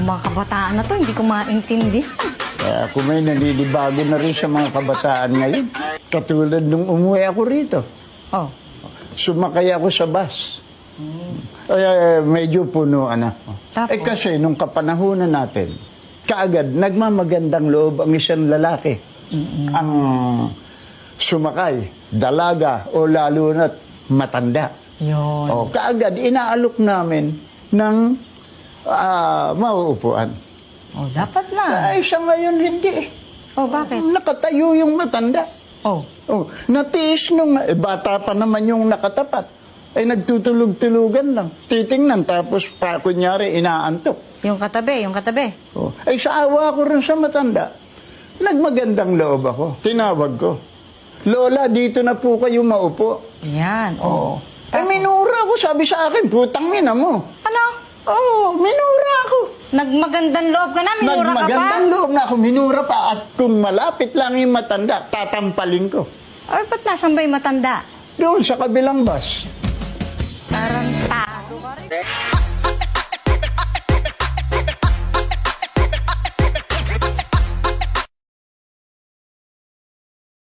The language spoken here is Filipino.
Itong mga kabataan na to, hindi ko maintindihan. Kaya ako may nanilibago na rin sa mga kabataan ngayon. Katulad nung umuwi ako rito. Oh, Sumakay ako sa bus. Medyo punuan ako. Tapos? Kasi nung kapanahunan natin, kaagad nagmamagandang loob ang isang lalaki. Ang sumakay, dalaga o lalo na't matanda. yun. Kaagad inaalok namin ng mauupuan. Dapat na. Ay, siya ngayon hindi. Bakit? Nakatayo yung matanda. Oh, Natiis nung, bata pa naman yung nakatapat. Ay, nagtutulog-tulugan lang. Titingnan, tapos kunyari, inaantok. yung katabi. Ay, sa awa ko rin sa matanda, nagmagandang loob ako. Tinawag ko, Lola, dito na po kayo maupo. Yan. Ay, minura ako, sabi sa akin, putang ina mo. Ano? Minura ako. Nagmagandang loob ka na, minura ka pa? Nagmagandang loob na ako, minura pa. At kung malapit lang yung matanda, tatampalin ko. Ay, ba't nasan ba yung matanda? Doon sa kabilang bus. Taranta.